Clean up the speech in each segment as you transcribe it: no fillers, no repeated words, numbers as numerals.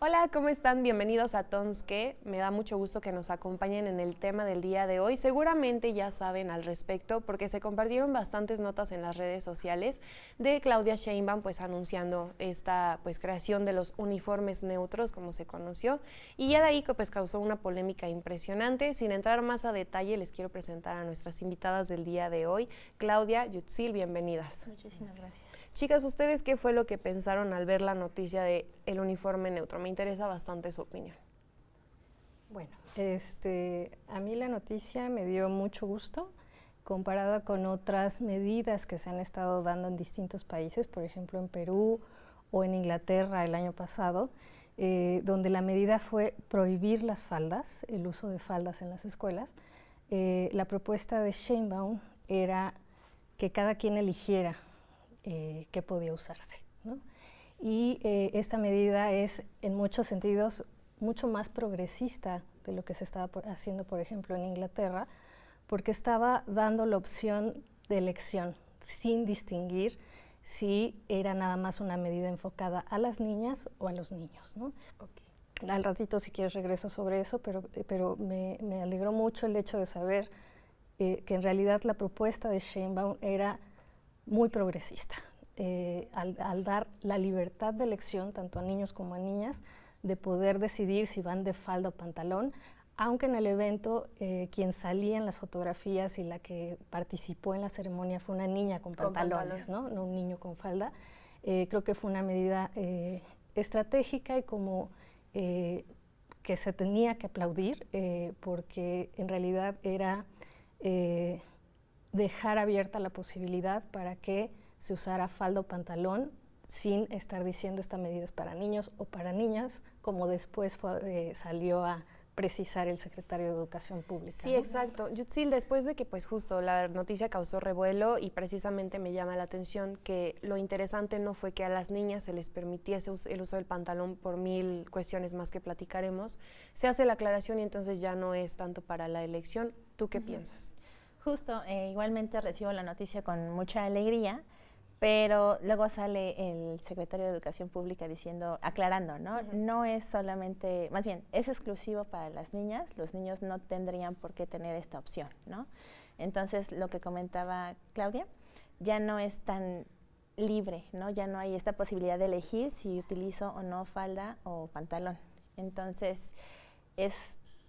Hola, ¿cómo están? Bienvenidos a Tonske. Me da mucho gusto que nos acompañen en el tema del día de hoy. Seguramente ya saben al respecto porque se compartieron bastantes notas en las redes sociales de Claudia Sheinbaum anunciando esta creación de los uniformes neutros, como se conoció, y ya de ahí causó una polémica impresionante. Sin entrar más a detalle, les quiero presentar a nuestras invitadas del día de hoy. Claudia, Yutzil, bienvenidas. Muchísimas gracias. Chicas, ¿ustedes qué fue lo que pensaron al ver la noticia de el uniforme neutro? Me interesa bastante su opinión. Bueno, a mí la noticia me dio mucho gusto comparada con otras medidas que se han estado dando en distintos países, por ejemplo en Perú o en Inglaterra el año pasado, donde la medida fue prohibir las faldas, el uso de faldas en las escuelas. La propuesta de Sheinbaum era que cada quien eligiera qué podía usarse, ¿no? Y esta medida es en muchos sentidos mucho más progresista de lo que se estaba haciendo, por ejemplo, en Inglaterra, porque estaba dando la opción de elección sin distinguir si era nada más una medida enfocada a las niñas o a los niños, ¿no? Okay. Al ratito, si quieres, regreso sobre eso, pero me alegró mucho el hecho de saber que en realidad la propuesta de Sheinbaum era muy progresista, al dar la libertad de elección tanto a niños como a niñas de poder decidir si van de falda o pantalón, aunque en el evento quien salía en las fotografías y la que participó en la ceremonia fue una niña con pantalones, ¿no? No un niño con falda. Creo que fue una medida estratégica y como que se tenía que aplaudir porque en realidad era dejar abierta la posibilidad para que se usara falda o pantalón sin estar diciendo esta medida es para niños o para niñas, como después salió a precisar el secretario de Educación Pública. Sí, ¿no? Exacto. Yutzil, después de que justo la noticia causó revuelo y precisamente me llama la atención que lo interesante no fue que a las niñas se les permitiese el uso del pantalón por 1000 cuestiones más que platicaremos, se hace la aclaración y entonces ya no es tanto para la elección. ¿Tú qué piensas? Justo, igualmente recibo la noticia con mucha alegría, pero luego sale el secretario de Educación Pública diciendo, aclarando, ¿no? No es solamente, más bien, es exclusivo para las niñas, los niños no tendrían por qué tener esta opción, ¿no? Entonces, lo que comentaba Claudia, ya no es tan libre, ¿no? Ya no hay esta posibilidad de elegir si utilizo o no falda o pantalón. Entonces, es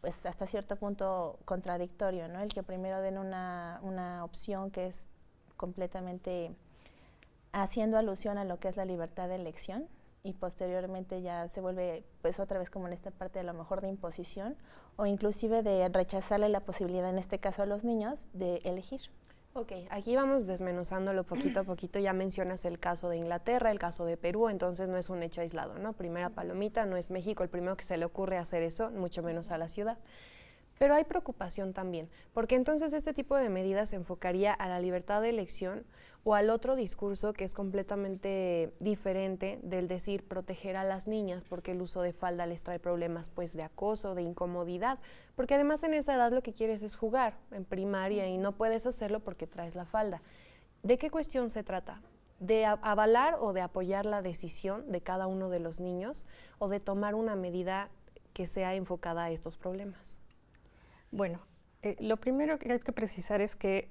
pues hasta cierto punto contradictorio, ¿no? El que primero den una opción que es completamente haciendo alusión a lo que es la libertad de elección y posteriormente ya se vuelve pues otra vez como en esta parte a lo mejor de imposición o inclusive de rechazarle la posibilidad en este caso a los niños de elegir. Ok, aquí vamos desmenuzándolo poquito a poquito. Ya mencionas el caso de Inglaterra, el caso de Perú, entonces no es un hecho aislado, ¿no? Primera palomita, no es México el primero que se le ocurre hacer eso, mucho menos a la ciudad. Pero hay preocupación también, porque entonces este tipo de medidas se enfocaría a la libertad de elección o al otro discurso que es completamente diferente del decir proteger a las niñas porque el uso de falda les trae problemas pues de acoso, de incomodidad, porque además en esa edad lo que quieres es jugar en primaria y no puedes hacerlo porque traes la falda. ¿De qué cuestión se trata? ¿De avalar o de apoyar la decisión de cada uno de los niños o de tomar una medida que sea enfocada a estos problemas? Bueno, lo primero que hay que precisar es que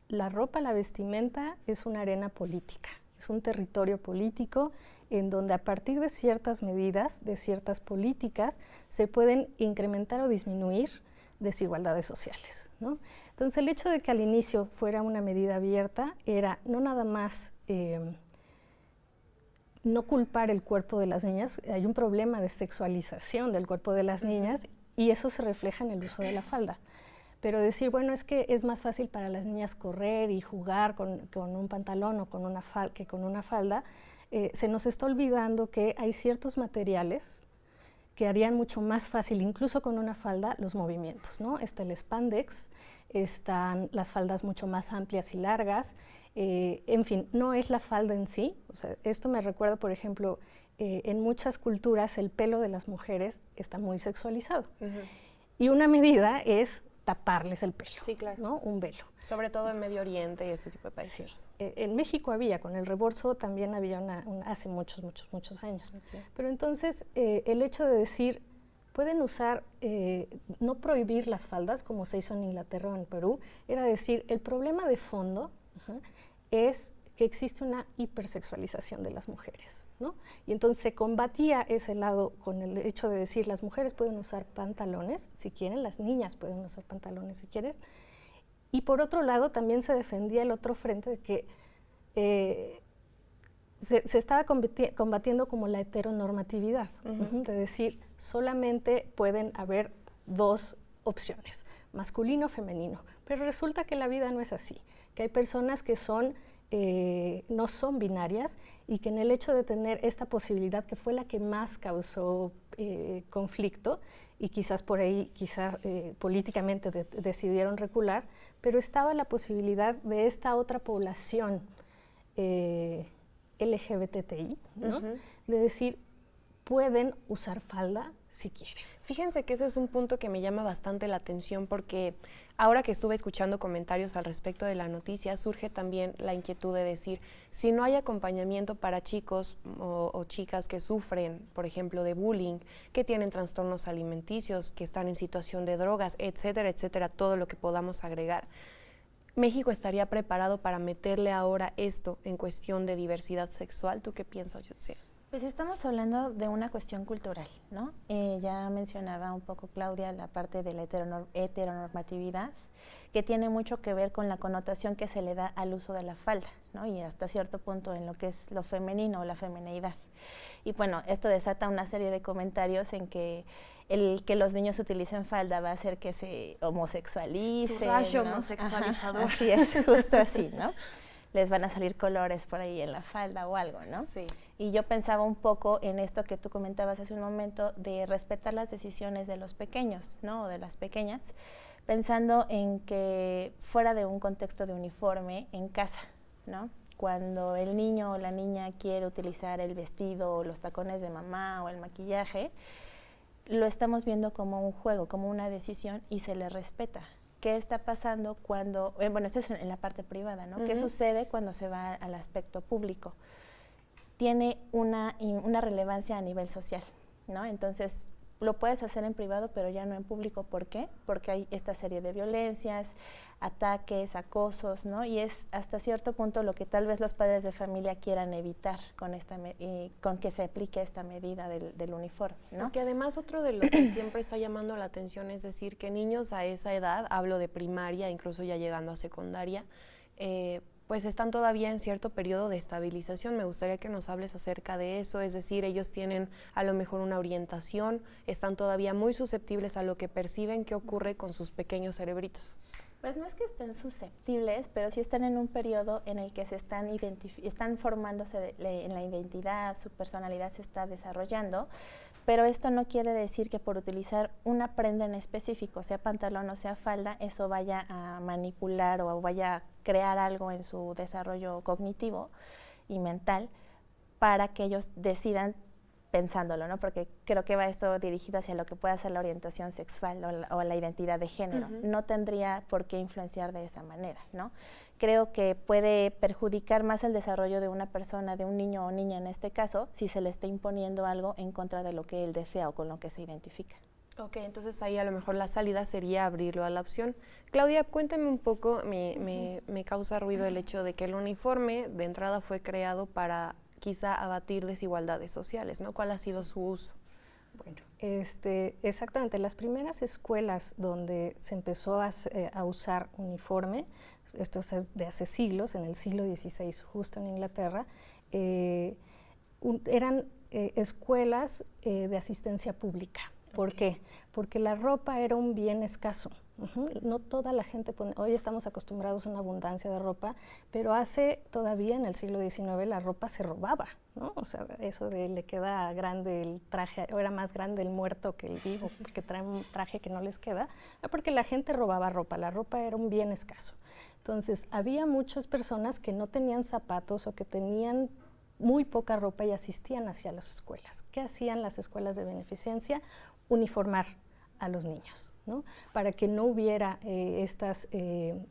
la ropa, la vestimenta es una arena política, es un territorio político en donde a partir de ciertas medidas, de ciertas políticas, se pueden incrementar o disminuir desigualdades sociales, ¿no? Entonces el hecho de que al inicio fuera una medida abierta era no nada más no culpar el cuerpo de las niñas, hay un problema de sexualización del cuerpo de las niñas y eso se refleja en el uso de la falda. Pero decir, bueno, es que es más fácil para las niñas correr y jugar con un pantalón o con una que con una falda, se nos está olvidando que hay ciertos materiales que harían mucho más fácil, incluso con una falda, los movimientos, ¿no? Está el spandex, están las faldas mucho más amplias y largas, en fin, no es la falda en sí. O sea, esto me recuerda, por ejemplo, en muchas culturas el pelo de las mujeres está muy sexualizado. Y una medida es taparles el pelo, sí, claro. ¿no? Un velo. Sobre todo en Medio Oriente y este tipo de países. Sí. En México había, con el reborso también había hace muchos años. Okay. Pero entonces el hecho de decir, pueden usar, no prohibir las faldas como se hizo en Inglaterra o en Perú, era decir, el problema de fondo es que existe una hipersexualización de las mujeres, ¿no? Y entonces se combatía ese lado con el hecho de decir, las mujeres pueden usar pantalones si quieren, las niñas pueden usar pantalones si quieren, y por otro lado también se defendía el otro frente de que se estaba combatiendo como la heteronormatividad, de decir, solamente pueden haber dos opciones, masculino o femenino, pero resulta que la vida no es así, que hay personas que no son binarias y que en el hecho de tener esta posibilidad, que fue la que más causó conflicto y quizás por ahí, políticamente decidieron recular, pero estaba la posibilidad de esta otra población LGBTI, ¿no? De decir, pueden usar falda si quieren. Fíjense que ese es un punto que me llama bastante la atención porque ahora que estuve escuchando comentarios al respecto de la noticia, surge también la inquietud de decir, si no hay acompañamiento para chicos o chicas que sufren, por ejemplo, de bullying, que tienen trastornos alimenticios, que están en situación de drogas, etcétera, etcétera, todo lo que podamos agregar, ¿México estaría preparado para meterle ahora esto en cuestión de diversidad sexual? ¿Tú qué piensas, Yotze? Pues estamos hablando de una cuestión cultural, ¿no? Ya mencionaba un poco Claudia la parte de la heteronormatividad, que tiene mucho que ver con la connotación que se le da al uso de la falda, ¿no? Y hasta cierto punto en lo que es lo femenino o la femineidad. Y bueno, esto desata una serie de comentarios en que el que los niños utilicen falda va a hacer que se homosexualicen, su rayo, ¿no? homosexualizador. Ajá, así es, justo así, ¿no? Les van a salir colores por ahí en la falda o algo, ¿no? Sí. Y yo pensaba un poco en esto que tú comentabas hace un momento, de respetar las decisiones de los pequeños, ¿no? O de las pequeñas, pensando en que fuera de un contexto de uniforme, en casa, ¿no? Cuando el niño o la niña quiere utilizar el vestido o los tacones de mamá o el maquillaje, lo estamos viendo como un juego, como una decisión y se le respeta. ¿Qué está pasando cuando, bueno, esto es en la parte privada, ¿no? ¿Qué sucede cuando se va al aspecto público? Tiene una relevancia a nivel social, ¿no? Entonces, lo puedes hacer en privado, pero ya no en público. ¿Por qué? Porque hay esta serie de violencias, ataques, acosos, ¿no? Y es hasta cierto punto lo que tal vez los padres de familia quieran evitar con que se aplique esta medida del uniforme, ¿no? Porque además otro de lo que siempre está llamando la atención es decir que niños a esa edad, hablo de primaria, incluso ya llegando a secundaria, pues están todavía en cierto periodo de estabilización. Me gustaría que nos hables acerca de eso, es decir, ellos tienen a lo mejor una orientación, están todavía muy susceptibles a lo que perciben que ocurre con sus pequeños cerebritos. Pues no es que estén susceptibles, pero sí están en un periodo en el que se están formándose en la identidad, su personalidad se está desarrollando, pero esto no quiere decir que por utilizar una prenda en específico, sea pantalón o sea falda, eso vaya a manipular o vaya a crear algo en su desarrollo cognitivo y mental para que ellos decidan pensándolo, ¿no? Porque creo que va esto dirigido hacia lo que pueda ser la orientación sexual o la identidad de género. No tendría por qué influenciar de esa manera, ¿no? Creo que puede perjudicar más el desarrollo de una persona, de un niño o niña en este caso, si se le está imponiendo algo en contra de lo que él desea o con lo que se identifica. Ok, entonces ahí a lo mejor la salida sería abrirlo a la opción. Claudia, cuéntame un poco, me causa ruido el hecho de que el uniforme de entrada fue creado para quizá abatir desigualdades sociales, ¿no? ¿Cuál ha sido su uso? Bueno, exactamente, las primeras escuelas donde se empezó a usar uniforme, esto es de hace siglos, en el siglo XVI, justo en Inglaterra, eran escuelas de asistencia pública. ¿Por qué? Porque la ropa era un bien escaso. No toda la gente hoy estamos acostumbrados a una abundancia de ropa, pero todavía en el siglo XIX la ropa se robaba, ¿no? O sea, eso de le queda grande el traje, o era más grande el muerto que el vivo, porque traen un traje que no les queda, porque la gente robaba ropa, la ropa era un bien escaso. Entonces, había muchas personas que no tenían zapatos o que tenían muy poca ropa y asistían hacia las escuelas. ¿Qué hacían las escuelas de beneficencia? Uniformar a los niños, ¿no? Para que no hubiera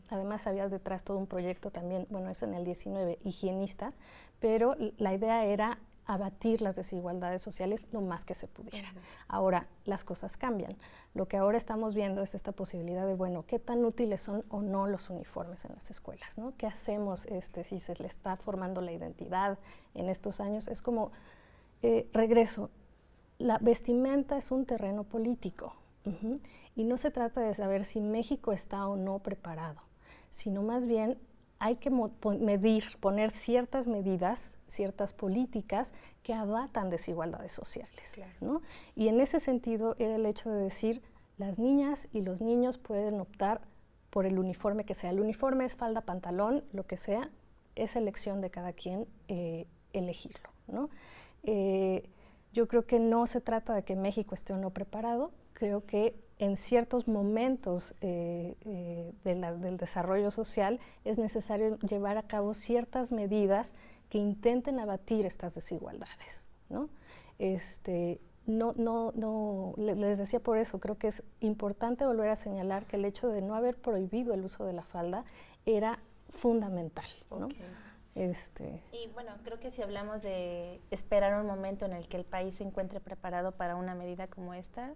además había detrás todo un proyecto también, bueno, eso en el 19, higienista, pero la idea era abatir las desigualdades sociales lo más que se pudiera. Ahora, las cosas cambian. Lo que ahora estamos viendo es esta posibilidad de, bueno, ¿qué tan útiles son o no los uniformes en las escuelas, ¿no? ¿Qué hacemos si se le está formando la identidad en estos años? Es como, regreso, la vestimenta es un terreno político, y no se trata de saber si México está o no preparado, sino más bien hay que poner ciertas medidas, ciertas políticas que abatan desigualdades sociales, claro, ¿no? Y en ese sentido era el hecho de decir, las niñas y los niños pueden optar por el uniforme que sea. El uniforme es falda, pantalón, lo que sea, es elección de cada quien elegirlo, ¿no? Yo creo que no se trata de que México esté o no preparado, creo que en ciertos momentos del desarrollo social es necesario llevar a cabo ciertas medidas que intenten abatir estas desigualdades, ¿no? Les decía por eso, creo que es importante volver a señalar que el hecho de no haber prohibido el uso de la falda era fundamental, ¿no? Okay. Y bueno, creo que si hablamos de esperar un momento en el que el país se encuentre preparado para una medida como esta,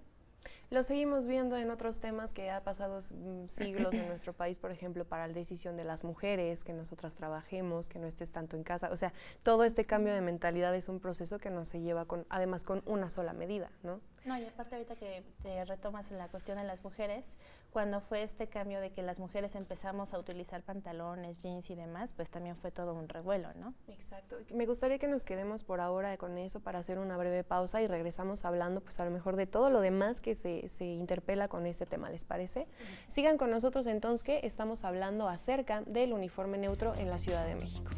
lo seguimos viendo en otros temas que ha pasado siglos en nuestro país, por ejemplo, para la decisión de las mujeres, que nosotras trabajemos, que no estés tanto en casa. O sea, todo este cambio de mentalidad es un proceso que no se lleva además con una sola medida, ¿no? No, y aparte ahorita que te retomas la cuestión de las mujeres, cuando fue este cambio de que las mujeres empezamos a utilizar pantalones, jeans y demás, pues también fue todo un revuelo, ¿no? Exacto. Me gustaría que nos quedemos por ahora con eso para hacer una breve pausa y regresamos hablando pues a lo mejor de todo lo demás que se interpela con este tema, ¿les parece? Sigan con nosotros entonces, que estamos hablando acerca del uniforme neutro en la Ciudad de México.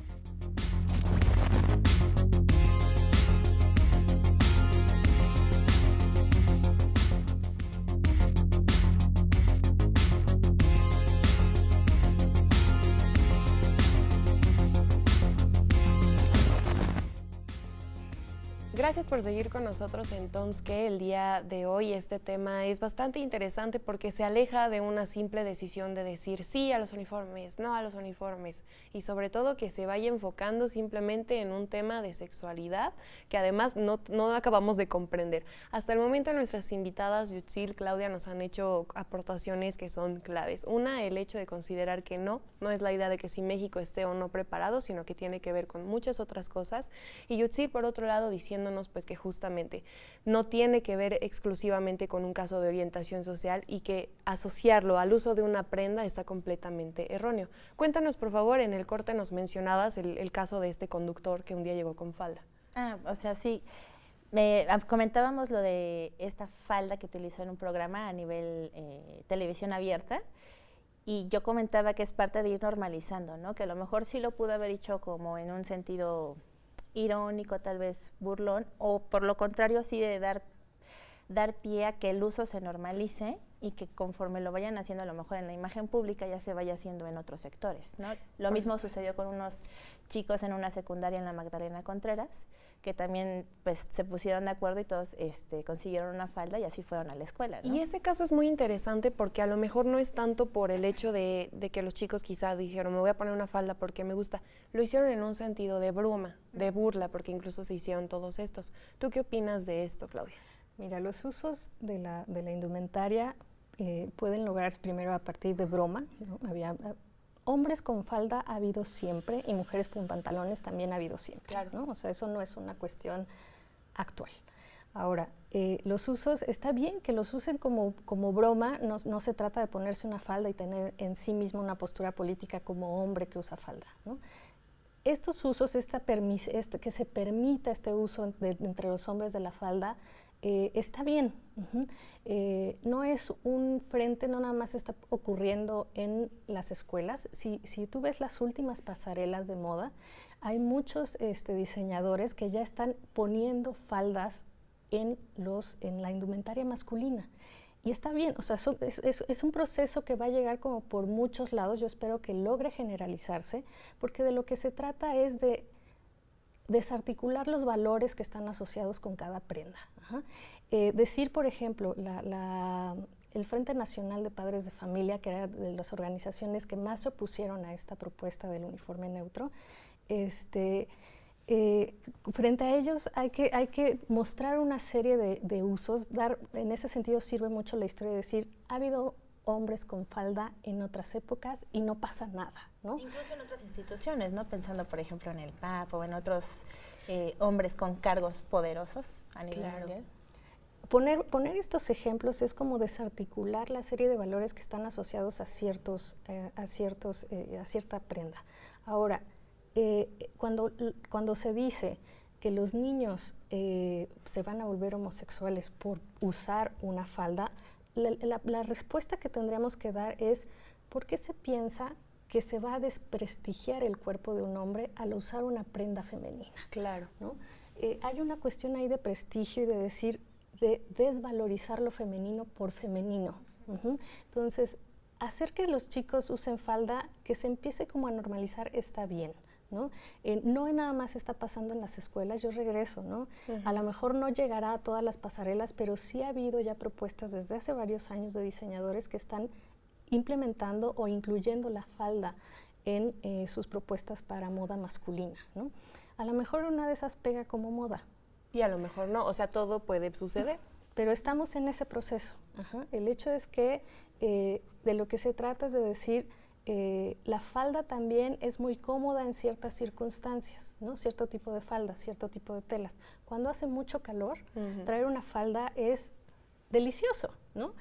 Gracias por seguir con nosotros entonces, que el día de hoy este tema es bastante interesante porque se aleja de una simple decisión de decir sí a los uniformes, no a los uniformes, y sobre todo que se vaya enfocando simplemente en un tema de sexualidad que además no acabamos de comprender. Hasta el momento nuestras invitadas, Yutzil, Claudia, nos han hecho aportaciones que son claves. Una, el hecho de considerar que no es la idea de que si México esté o no preparado, sino que tiene que ver con muchas otras cosas. Y Yutzil, por otro lado, diciéndonos pues que justamente no tiene que ver exclusivamente con un caso de orientación social y que asociarlo al uso de una prenda está completamente erróneo. Cuéntanos, por favor, en el corte nos mencionabas el caso de este conductor que un día llegó con falda. O sea, sí. Comentábamos lo de esta falda que utilizó en un programa a nivel televisión abierta, y yo comentaba que es parte de ir normalizando, ¿no? Que a lo mejor sí lo pudo haber hecho como en un sentido irónico, tal vez burlón, o por lo contrario, así de dar pie a que el uso se normalice y que conforme lo vayan haciendo a lo mejor en la imagen pública ya se vaya haciendo en otros sectores, ¿no? Lo mismo sucedió con unos chicos en una secundaria en la Magdalena Contreras, que también pues se pusieron de acuerdo y todos consiguieron una falda y así fueron a la escuela, ¿no? Y ese caso es muy interesante porque a lo mejor no es tanto por el hecho de que los chicos quizá dijeron me voy a poner una falda porque me gusta, lo hicieron en un sentido de broma, de burla, porque incluso se hicieron todos estos. ¿Tú qué opinas de esto, Claudia? Mira, los usos de la indumentaria pueden lograrse primero a partir de broma, ¿no? Hombres con falda ha habido siempre y mujeres con pantalones también ha habido siempre, claro, ¿no? O sea, eso no es una cuestión actual. Ahora, los usos, está bien que los usen como broma, no se trata de ponerse una falda y tener en sí mismo una postura política como hombre que usa falda, ¿no? Estos usos, que se permita este uso entre los hombres de la falda, está bien. No es un frente, no nada más está ocurriendo en las escuelas. Si tú ves las últimas pasarelas de moda, hay muchos diseñadores que ya están poniendo faldas en la indumentaria masculina. Y está bien, o sea, es un proceso que va a llegar como por muchos lados. Yo espero que logre generalizarse, porque de lo que se trata es de desarticular los valores que están asociados con cada prenda. Decir, por ejemplo, el Frente Nacional de Padres de Familia, que era de las organizaciones que más se opusieron a esta propuesta del uniforme neutro. Frente a ellos hay que mostrar una serie de usos. En ese sentido sirve mucho la historia de decir, ha habido hombres con falda en otras épocas y no pasa nada, ¿no? Incluso en otras instituciones, ¿no? Pensando, por ejemplo, en el Papa o en otros hombres con cargos poderosos a nivel mundial. Poner estos ejemplos es como desarticular la serie de valores que están asociados a cierta prenda. Ahora, cuando se dice que los niños se van a volver homosexuales por usar una falda, la respuesta que tendríamos que dar es ¿por qué se piensa que se va a desprestigiar el cuerpo de un hombre al usar una prenda femenina? Claro. ¿No? Hay una cuestión ahí de prestigio y de decir, de desvalorizar lo femenino por femenino. Entonces, hacer que los chicos usen falda, que se empiece como a normalizar, está bien. ¿No? No nada más está pasando en las escuelas, yo regreso, ¿no? A lo mejor no llegará a todas las pasarelas, pero sí ha habido ya propuestas desde hace varios años de diseñadores que están implementando o incluyendo la falda en sus propuestas para moda masculina, ¿no? A lo mejor una de esas pega como moda. Y a lo mejor no, o sea, todo puede suceder. Pero estamos en ese proceso. El hecho es que de lo que se trata es de decir, la falda también es muy cómoda en ciertas circunstancias, ¿no? Cierto tipo de faldas, cierto tipo de telas. Cuando hace mucho calor, traer una falda es delicioso, ¿no?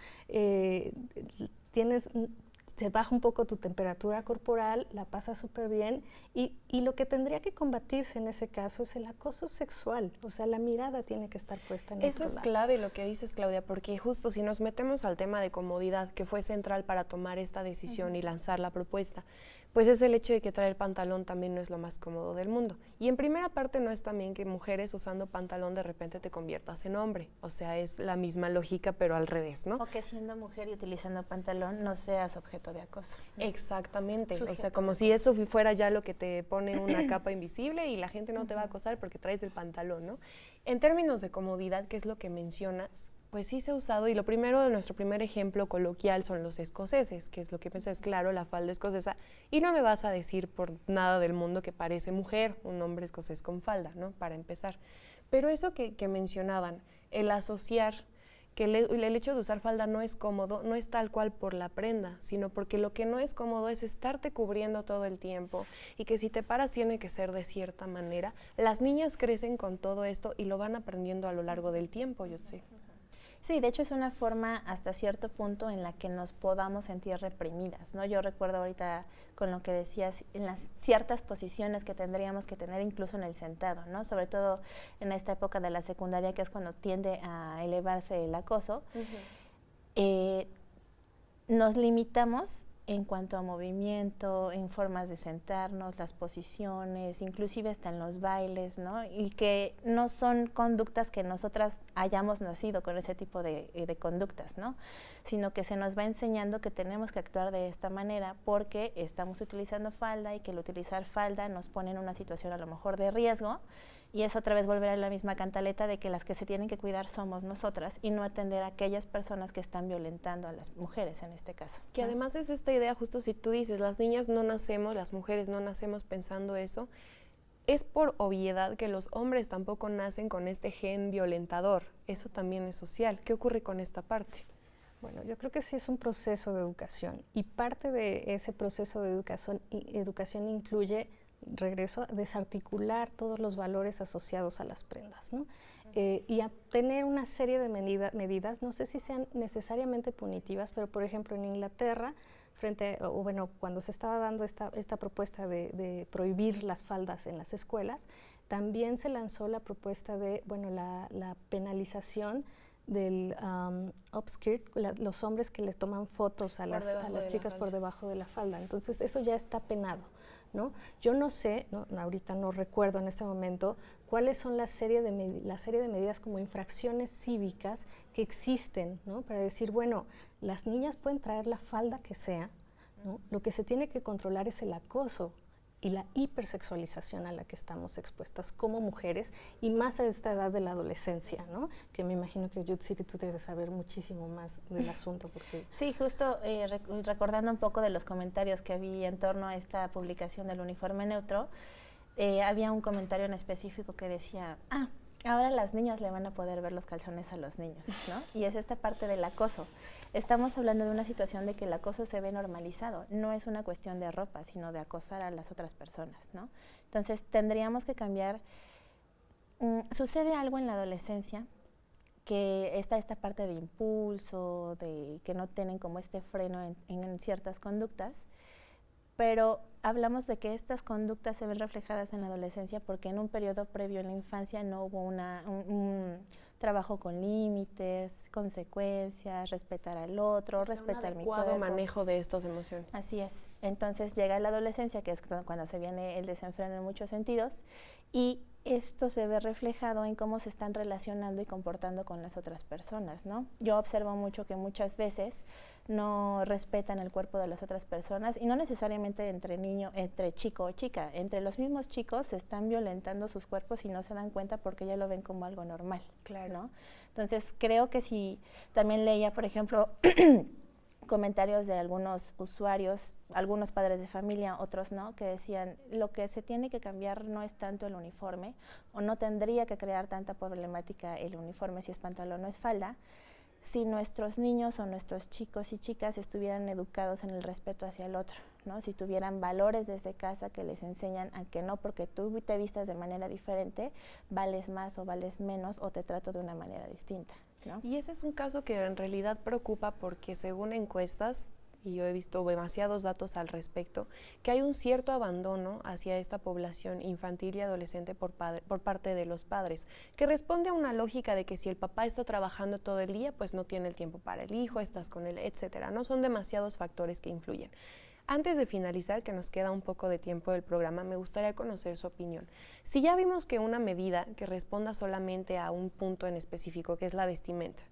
Se baja un poco tu temperatura corporal, la pasas súper bien y lo que tendría que combatirse en ese caso es el acoso sexual, o sea, la mirada tiene que estar puesta en eso. Es clave lo que dices, Claudia, porque justo si nos metemos al tema de comodidad, que fue central para tomar esta decisión y lanzar la propuesta, pues es el hecho de que traer pantalón también no es lo más cómodo del mundo. Y en primera parte no es también que mujeres usando pantalón de repente te conviertas en hombre, o sea, es la misma lógica, pero al revés, ¿no? O que siendo mujer y utilizando pantalón no seas objeto de acoso, ¿no? Exactamente, Sujeto o sea, como si eso fuera ya lo que te pone una capa invisible y la gente no te va a acosar porque traes el pantalón, ¿no? En términos de comodidad, que es lo que mencionas, pues sí se ha usado, y nuestro primer ejemplo coloquial son los escoceses, que es lo que pensás, claro, la falda escocesa, y no me vas a decir por nada del mundo que parece mujer un hombre escocés con falda, ¿no? Para empezar. Pero eso que mencionaban, el asociar que el hecho de usar falda no es cómodo, no es tal cual por la prenda, sino porque lo que no es cómodo es estarte cubriendo todo el tiempo y que si te paras tiene que ser de cierta manera. Las niñas crecen con todo esto y lo van aprendiendo a lo largo del tiempo, yo sé. Sí, de hecho es una forma hasta cierto punto en la que nos podamos sentir reprimidas, ¿no? Yo recuerdo ahorita con lo que decías, en las ciertas posiciones que tendríamos que tener incluso en el sentado, ¿no? Sobre todo en esta época de la secundaria, que es cuando tiende a elevarse el acoso, nos limitamos en cuanto a movimiento, en formas de sentarnos, las posiciones, inclusive hasta en los bailes, ¿no? Y que no son conductas que nosotras hayamos nacido con ese tipo de conductas, ¿no? Sino que se nos va enseñando que tenemos que actuar de esta manera porque estamos utilizando falda y que el utilizar falda nos pone en una situación a lo mejor de riesgo. Y es otra vez volver a la misma cantaleta de que las que se tienen que cuidar somos nosotras y no atender a aquellas personas que están violentando a las mujeres en este caso. Que además es esta idea, justo si tú dices, las niñas no nacemos, las mujeres no nacemos pensando eso, es por obviedad que los hombres tampoco nacen con este gen violentador. Eso también es social. ¿Qué ocurre con esta parte? Bueno, yo creo que sí es un proceso de educación y parte de ese proceso de educación incluye, regreso, desarticular todos los valores asociados a las prendas, ¿no? Y a tener una serie de medidas, no sé si sean necesariamente punitivas, pero por ejemplo en Inglaterra, cuando se estaba dando esta propuesta de prohibir las faldas en las escuelas, también se lanzó la propuesta de, la penalización del upskirt, los hombres que les toman fotos a las chicas por debajo de la falda. Entonces eso ya está penado, ¿no? Yo no sé, ahorita no recuerdo en este momento cuáles son la serie de medidas como infracciones cívicas que existen, ¿no? Para decir, bueno, las niñas pueden traer la falda que sea, ¿no? Lo que se tiene que controlar es el acoso y la hipersexualización a la que estamos expuestas como mujeres y más a esta edad de la adolescencia, ¿no? Que me imagino que Yutzil, tú debes saber muchísimo más del asunto porque... Sí, justo recordando un poco de los comentarios que había en torno a esta publicación del uniforme neutro, había un comentario en específico que decía, ahora las niñas le van a poder ver los calzones a los niños, ¿no? Y es esta parte del acoso. Estamos hablando de una situación de que el acoso se ve normalizado. No es una cuestión de ropa, sino de acosar a las otras personas, ¿no? Entonces, tendríamos que cambiar. Sucede algo en la adolescencia, que está esta parte de impulso, de que no tienen como este freno en ciertas conductas, pero hablamos de que estas conductas se ven reflejadas en la adolescencia porque en un periodo previo en la infancia no hubo un trabajo con límites, consecuencias, respetar al otro, respetar mi cuerpo. Un adecuado manejo de estas emociones. Así es. Entonces llega la adolescencia, que es cuando se viene el desenfreno en muchos sentidos, y esto se ve reflejado en cómo se están relacionando y comportando con las otras personas, ¿no? Yo observo mucho que muchas veces no respetan el cuerpo de las otras personas y no necesariamente entre chico o chica, entre los mismos chicos se están violentando sus cuerpos y no se dan cuenta porque ya lo ven como algo normal, claro, ¿no? Entonces creo que si también leía, por ejemplo, comentarios de algunos usuarios, algunos padres de familia, otros no, que decían lo que se tiene que cambiar no es tanto el uniforme o no tendría que crear tanta problemática el uniforme si es pantalón o es falda, si nuestros niños o nuestros chicos y chicas estuvieran educados en el respeto hacia el otro, ¿no? Si tuvieran valores desde casa que les enseñan a que no porque tú te vistas de manera diferente, vales más o vales menos o te trato de una manera distinta, ¿no? Y ese es un caso que en realidad preocupa porque según encuestas, y yo he visto demasiados datos al respecto, que hay un cierto abandono hacia esta población infantil y adolescente por parte de los padres, que responde a una lógica de que si el papá está trabajando todo el día, pues no tiene el tiempo para el hijo, estás con él, etcétera, ¿no? Son demasiados factores que influyen. Antes de finalizar, que nos queda un poco de tiempo del programa, me gustaría conocer su opinión. Si ya vimos que una medida que responda solamente a un punto en específico, que es la vestimenta,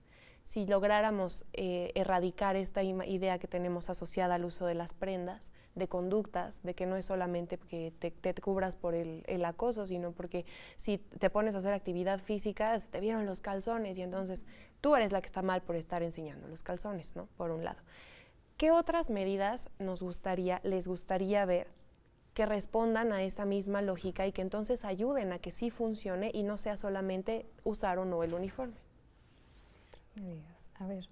si lográramos erradicar esta idea que tenemos asociada al uso de las prendas, de conductas, de que no es solamente que te cubras por el acoso, sino porque si te pones a hacer actividad física, te vieron los calzones y entonces tú eres la que está mal por estar enseñando los calzones, ¿no? Por un lado. ¿Qué otras medidas les gustaría ver que respondan a esta misma lógica y que entonces ayuden a que sí funcione y no sea solamente usar o no el uniforme? A ver,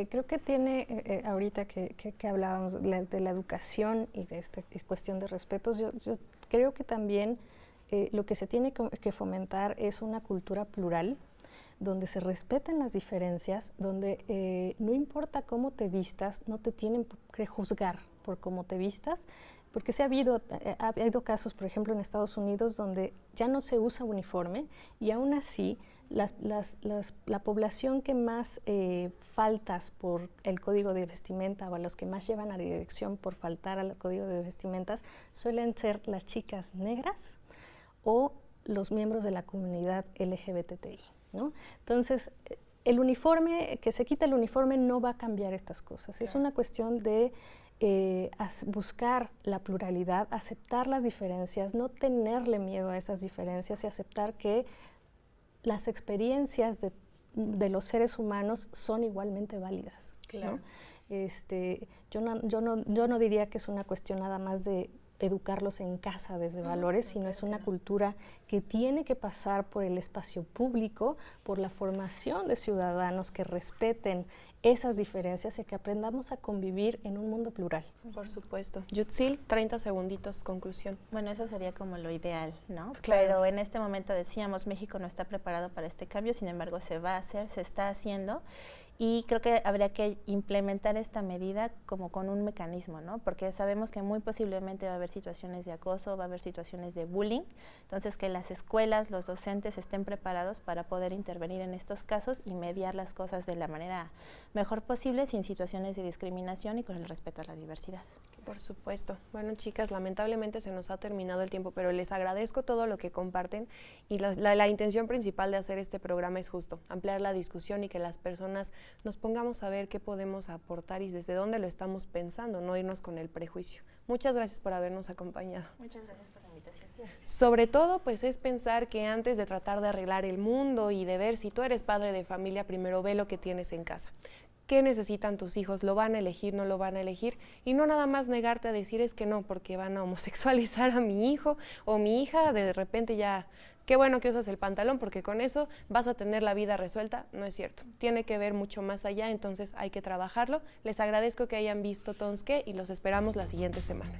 creo que tiene, ahorita que hablábamos de la educación y de esta cuestión de respetos, yo creo que también lo que se tiene que fomentar es una cultura plural, donde se respeten las diferencias, donde no importa cómo te vistas, no te tienen que juzgar por cómo te vistas, porque ha habido casos, por ejemplo, en Estados Unidos, donde ya no se usa uniforme y aún así la población que más faltas por el código de vestimenta o a los que más llevan a la dirección por faltar al código de vestimentas suelen ser las chicas negras o los miembros de la comunidad LGBTI, ¿no? Entonces, el uniforme, que se quita el uniforme no va a cambiar estas cosas. Claro. Es una cuestión de buscar la pluralidad, aceptar las diferencias, no tenerle miedo a esas diferencias y aceptar que las experiencias de los seres humanos son igualmente válidas, claro, ¿no? Yo no diría que es una cuestión nada más de educarlos en casa desde valores, sino es una cultura que tiene que pasar por el espacio público, por la formación de ciudadanos que respeten esas diferencias y que aprendamos a convivir en un mundo plural. Por supuesto. Yutzil, 30 segunditos, conclusión. Bueno, eso sería como lo ideal, ¿no? Claro. Pero en este momento decíamos, México no está preparado para este cambio, sin embargo se va a hacer, se está haciendo. Y creo que habría que implementar esta medida como con un mecanismo, ¿no? Porque sabemos que muy posiblemente va a haber situaciones de acoso, va a haber situaciones de bullying, entonces que las escuelas, los docentes estén preparados para poder intervenir en estos casos y mediar las cosas de la manera mejor posible, sin situaciones de discriminación y con el respeto a la diversidad. Por supuesto. Bueno, chicas, lamentablemente se nos ha terminado el tiempo, pero les agradezco todo lo que comparten y la intención principal de hacer este programa es justo ampliar la discusión y que las personas nos pongamos a ver qué podemos aportar y desde dónde lo estamos pensando, no irnos con el prejuicio. Muchas gracias por habernos acompañado. Muchas gracias por la invitación. Sobre todo, pues es pensar que antes de tratar de arreglar el mundo y de ver si tú eres padre de familia, primero ve lo que tienes en casa. ¿Qué necesitan tus hijos? ¿Lo van a elegir? ¿No lo van a elegir? Y no nada más negarte a decir es que no, porque van a homosexualizar a mi hijo o mi hija, de repente ya, qué bueno que usas el pantalón, porque con eso vas a tener la vida resuelta. No es cierto, tiene que ver mucho más allá, entonces hay que trabajarlo. Les agradezco que hayan visto Tonske y los esperamos la siguiente semana.